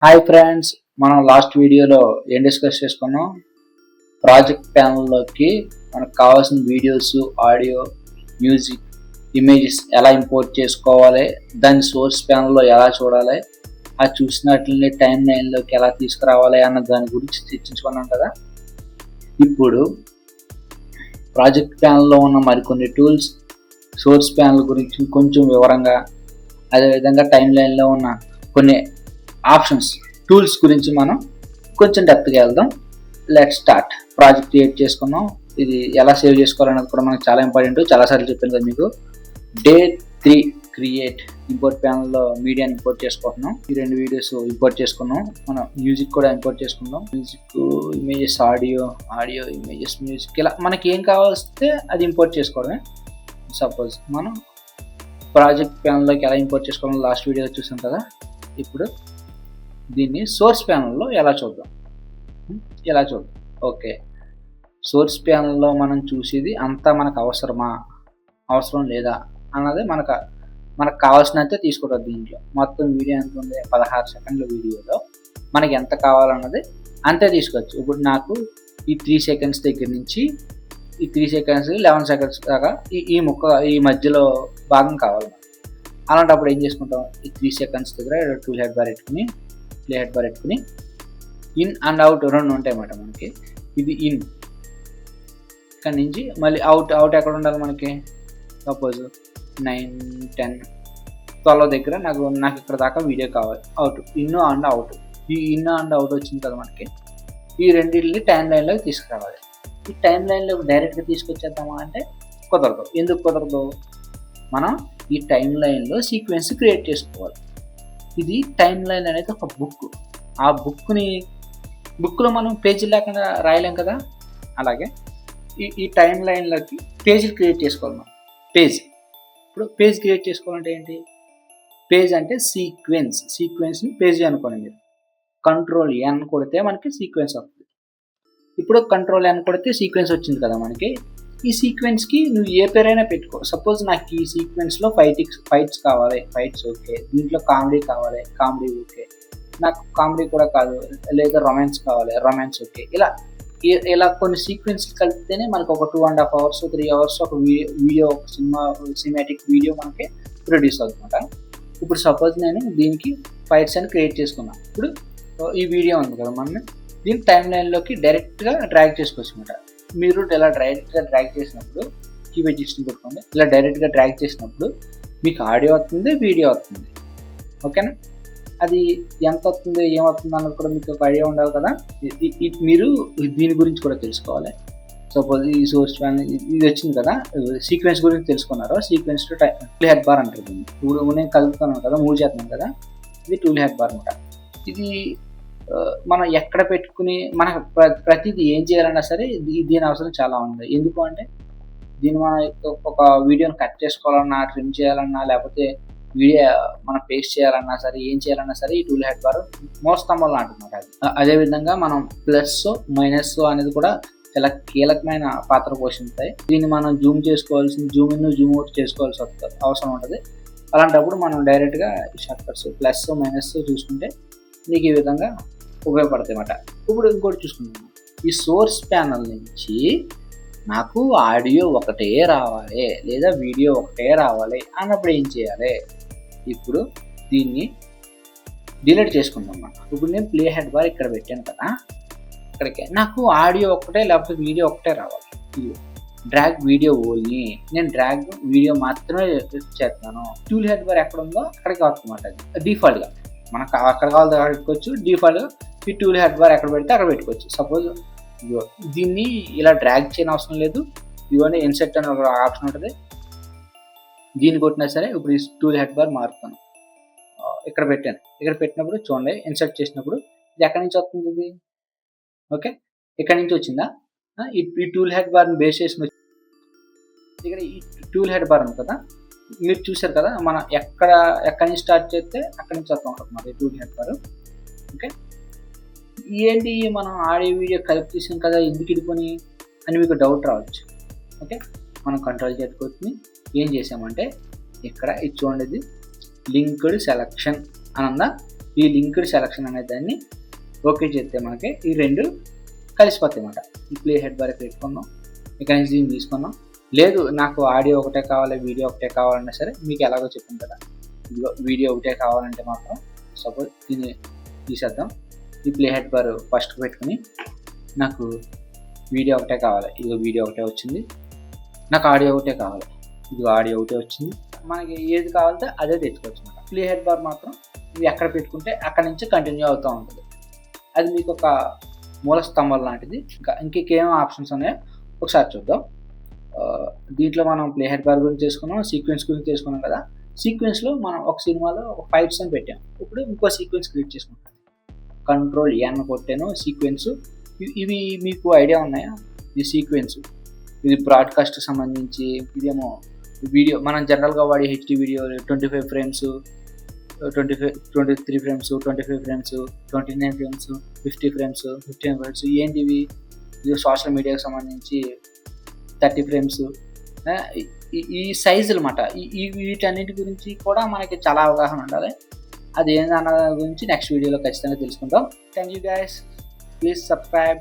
Hi friends, మనం last వీడియోలో ఏం డిస్కస్ చేసుకున్నాం? ప్రాజెక్ట్ ప్యానల్లోకి మనకు కావాల్సిన వీడియోస్, ఆడియో, మ్యూజిక్, ఇమేజెస్ ఎలా ఇంపోర్ట్ చేసుకోవాలి, దాని సోర్స్ ప్యానల్లో ఎలా చూడాలి, ఆ చూసినట్లని టైం లైన్లోకి ఎలా తీసుకురావాలి అన్న దాని గురించి చర్చించుకున్నాం కదా. ఇప్పుడు ప్రాజెక్ట్ ప్యానల్లో ఉన్న మరికొన్ని టూల్స్, సోర్స్ ప్యానల్ గురించి కొంచెం వివరంగా, అదేవిధంగా టైం లైన్లో ఉన్న కొన్ని ఆప్షన్స్, టూల్స్ గురించి మనం కొంచెం డెప్త్గా వెళ్దాం. Let start. ప్రాజెక్ట్ క్రియేట్ చేసుకున్నాం. ఇది ఎలా సేవ్ చేసుకోవాలనేది కూడా మనకు చాలా ఇంపార్టెంట్. చాలాసార్లు చెప్పాను కదా మీకు. Day 3 create. ఇంపోర్ట్ ప్యానల్లో మీడియాని ఇంపోర్ట్ చేసుకుంటున్నాం. ఈ 2 వీడియోస్ ఇంపోర్ట్ చేసుకున్నాం. మనం మ్యూజిక్ కూడా ఇంపోర్ట్ చేసుకుందాం. Music, images, audio, images, music, ఇలా మనకి ఏం కావాల్స్తే అది ఇంపోర్ట్ చేసుకోవడమే. సపోజ్ మనం ప్రాజెక్ట్ ప్యానల్లోకి ఎలా ఇంపోర్ట్ చేసుకోవాలని లాస్ట్ వీడియో చూసాం కదా. ఇప్పుడు దీన్ని సోర్స్ ప్యానల్లో ఎలా చూద్దాం. ఓకే, సోర్స్ ప్యానల్లో మనం చూసేది అంతా మనకు అవసరం లేదా అన్నది మనకు కావాల్సినంతే తీసుకుంటాం. దీంట్లో మొత్తం వీడియో ఎంత ఉంది? 16 సెకండ్ల వీడియోలో మనకి ఎంత కావాలన్నది అంతే తీసుకోవచ్చు. ఇప్పుడు నాకు ఈ 3 సెకండ్స్ దగ్గర నుంచి ఈ 3 సెకండ్స్ 11 సెకండ్స్ దాకా ఈ మధ్యలో భాగం కావాలి. అలాంటప్పుడు ఏం చేసుకుంటాం? ఈ 3 సెకండ్స్ దగ్గర టూల్ హెడ్ బార్ పెట్టుకుని ఇన్ అండ్ అవుట్ 2 ఉంటాయి అన్నమాట మనకి. ఇది ఇన్, ఇక్కడ నుంచి మళ్ళీ అవుట్ ఎక్కడ ఉండాలి మనకి? సపోజ్ 9, 10, 12 దగ్గర నాకు ఇక్కడ దాకా వీడియో కావాలి. Out, in and out. ఈ ఇన్ అండ్ అవుట్ వచ్చింది కదా మనకి. ఈ రెండింటిని టైం లైన్లోకి తీసుకురావాలి. ఈ టైం లైన్లోకి డైరెక్ట్గా తీసుకొచ్చేద్దామా అంటే కుదరదు. ఎందుకు కుదరదు? మనం ఈ టైం లైన్లో సీక్వెన్స్ క్రియేట్ చేసుకోవాలి. ఇది టైం లైన్ అనేది ఒక బుక్. ఆ బుక్లో మనం పేజీలు లేకుండా రాయలేం కదా. అలాగే ఈ టైం లైన్లోకి పేజీలు క్రియేట్ చేసుకోవాలి మనం. ఇప్పుడు పేజ్ క్రియేట్ చేసుకోవాలంటే ఏంటి? పేజ్ అంటే సీక్వెన్స్ని పేజీ అనుకోండి మీరు. కంట్రోల్ ఎన్ కొడితే మనకి సీక్వెన్స్ వస్తుంది. ఇప్పుడు కంట్రోల్ ఎన్ కొడితే సీక్వెన్స్ వచ్చింది కదా మనకి. ఈ సీక్వెన్స్కి నువ్వు ఏ పేరైనా పెట్టుకో. సపోజ్ నాకు ఈ సీక్వెన్స్లో ఫైట్స్ కావాలి, ఫైట్స్ ఓకే. దీంట్లో కామెడీ కావాలి, కామెడీ ఓకే. నాకు కామెడీ కూడా కాదు, లేదా రొమాన్స్ కావాలి, రొమాన్స్ ఓకే. ఇలా కొన్ని సీక్వెన్స్ కలిపితేనే మనకు ఒక 2.5 hours 3 hours ఒక వీడియో, ఒక సినిమాటిక్ వీడియో మనకి ప్రొడ్యూస్ అవుతుందన్నమాట. ఇప్పుడు సపోజ్ నేను దీనికి ఫైట్స్ అని క్రియేట్ చేసుకున్నాను. ఇప్పుడు ఈ వీడియో ఉంది కదా, మనం దీన్ని టైం లైన్లోకి డైరెక్ట్గా డ్రాగ్ చేసుకోవచ్చు అనమాట. మీరు ఇలా డైరెక్ట్గా డ్రాగ్ చేసినప్పుడు కీబోర్డ్ డిస్ట్ని పెట్టుకోండి. ఇలా డైరెక్ట్గా డ్రాగ్ చేసినప్పుడు మీకు ఆడియో వస్తుంది, వీడియో వస్తుంది. ఓకేనా? అది ఎంత వస్తుంది, ఏమవుతుంది అన్నది కూడా మీకు ఒక ఐడియా ఉండాలి కదా. మీరు దీని గురించి కూడా తెలుసుకోవాలి. సపోజ్ ఈ సోర్స్ ప్యానల్ ఇది వచ్చింది కదా, సీక్వెన్స్ గురించి తెలుసుకున్నారు. సీక్వెన్స్ టూల్ హెడ్ బార్ అంటారు. ఇప్పుడు నేను కలుపుతున్నాను కదా, మూవ్ చేస్తున్నాను కదా, ఇది టూల్ హెడ్ బార్ అనమాట. ఇది మనం ఎక్కడ పెట్టుకుని మనకు ప్రతిదీ ఏం చేయాలన్నా సరే దీని అవసరం చాలా ఉంది. ఎందుకు అంటే దీన్ని మనం ఒక వీడియోని కట్ చేసుకోవాలన్నా, ట్రిమ్ చేయాలన్నా, లేకపోతే వీడియో మనం పేస్ట్ చేయాలన్నా సరే, ఏం చేయాలన్నా సరే ఈ టూల్ హెడ్ బార్ మోస్తంభం లాంటిమాట. అదేవిధంగా మనం ప్లస్ మైనస్ అనేది కూడా చాలా కీలకమైన పాత్ర పోషిస్తాయి. దీన్ని మనం జూమ్ ఇన్ జూమ్ అవుట్ చేసుకోవాల్సి అవసరం ఉంటుంది. అలాంటప్పుడు మనం డైరెక్ట్గా షార్ట్ కట్స్ ప్లస్ మైనస్ చూసుకుంటే మీకు ఈ విధంగా ఉపయోగపడతాయి అన్నమాట. ఇప్పుడు ఇంకోటి చూసుకుందాం. ఈ సోర్స్ ప్యానల్ నుంచి నాకు ఆడియో ఒకటే రావాలి, లేదా వీడియో ఒకటే రావాలి అన్నప్పుడు ఏం చేయాలి? ఇప్పుడు దీన్ని డిలీట్ చేసుకుందాం అన్నమాట. ఇప్పుడు నేను ప్లే హెడ్ బార్ ఇక్కడ పెట్టాను కదా, ఇక్కడికే నాకు ఆడియో ఒకటే లేకపోతే వీడియో ఒకటే రావాలి. Drag video only. నేను డ్రాగ్ వీడియో మాత్రమే చేస్తాను. టూల్ హెడ్ బార్ ఎక్కడ ఉందో అక్కడికి వస్తుందన్నమాట. అది డిఫాల్ట్గా మనకు అక్కడ కావాలి అక్కడ పెట్టుకోవచ్చు. డిఫాల్ట్గా ఈ టూల్ హెడ్ బార్ ఎక్కడ పెడితే అక్కడ పెట్టుకోవచ్చు. సపోజ్ దీన్ని ఇలా డ్రాగ్ చేయని అవసరం లేదు. ఇవన్నీ ఇన్సెట్ అని ఒక ఆప్షన్ ఉంటుంది, దీన్ని కొట్టినా సరే. ఇప్పుడు ఈ టూల్ హెడ్ బార్ మారుతాను, ఇక్కడ పెట్టాను. ఇక్కడ పెట్టినప్పుడు చూడండి, ఇన్సర్ట్ చేసినప్పుడు ఇది ఎక్కడి నుంచి వస్తుంది? ఇది ఓకే, ఇక్కడ నుంచి వచ్చిందా? ఈ టూల్ హెడ్ బార్ని బేస్ చేసిన ఇక్కడ ఈ టూల్ హెడ్ బార్ ఉంది కదా, మీరు చూసారు కదా, మనం ఎక్కడి నుంచి స్టార్ట్ చేస్తే అక్కడి నుంచి వస్తూ ఉంటుంది మరి టూల్ హెడ్ బార్. ఓకే, ఏంటి మనం ఆడియో వీడియో కలిపి తీసాం కదా, ఎందుకు ఇడిపోని అని మీకు డౌట్ రావచ్చు. ఓకే, మనం కంట్రోల్ చేసుకొని ఏం చేసామంటే ఇక్కడ ఇది చూడండి, లింక్డ్ సెలక్షన్ అని ఉందా, ఈ లింక్డ్ సెలక్షన్ అనే దాన్ని ఓకే చేస్తే మనకి ఈ రెండు కలిసిపోతాయి అన్నమాట. ఈ ప్లే హెడ్ బార్ పెట్టుకున్నాం, ఇక్కడ నుంచి దీన్ని తీసుకున్నాం. లేదు నాకు ఆడియో ఒకటే కావాలి, వీడియో ఒకటే కావాలన్నా సరే మీకు ఎలాగో చెప్పింది కదా, ఇదిగో వీడియో ఒకటే కావాలంటే మాత్రం సపోజ్ దీన్ని తీసేద్దాం. ఈ ప్లే హెడ్ బార్ ఫస్ట్ పెట్టుకుని నాకు వీడియో ఒకటే కావాలి, ఇదిగో వీడియో ఒకటే వచ్చింది. నాకు ఆడియో ఒకటే కావాలి, ఇదిగో ఆడియో ఒకటే వచ్చింది. మనకి ఏది కావాలంటే అదే తెచ్చుకోవచ్చు అన్నమాట. ప్లే హెడ్ బార్ మాత్రం మీరు ఎక్కడ పెట్టుకుంటే అక్కడ నుంచి కంటిన్యూ అవుతూ ఉంటుంది. అది మీకు ఒక మూల స్తంభం లాంటిది. ఇంకేం ఆప్షన్స్ ఉన్నాయో ఒకసారి చూద్దాం. దీంట్లో మనం ప్లే హెడ్ బార్ గురించి చేసుకున్నాం, సీక్వెన్స్ గురించి చేసుకున్నాం కదా. సీక్వెన్స్లో మనం ఒక సినిమాలో ఒక ఫైట్స్ అని పెట్టాం, ఇప్పుడు ఇంకో సీక్వెన్స్ క్రియేట్ చేసుకుంటాం. కంట్రోల్ ఎన్ కొట్టాను, సీక్వెన్స్. ఇవి మీకు ఐడియా ఉన్నాయా? ఈ సీక్వెన్స్ ఇది బ్రాడ్కాస్ట్ సంబంధించి, ఇదేమో వీడియో మనం జనరల్గా వాడే HD video 25 frames, 23 frames, 25 frames, 29 frames, 50 frames, 15 frames. ఏంటివి? ఇది సోషల్ మీడియాకి సంబంధించి 30 ఫ్రేమ్స్. ఈ సైజులు అన్నమాట. వీటన్నిటి గురించి కూడా మనకి చాలా అవగాహన ఉండాలి. అది ఏందన్న గురించి నెక్స్ట్ వీడియోలో ఖచ్చితంగా తెలుసుకుందాం. Thank you guys, please subscribe.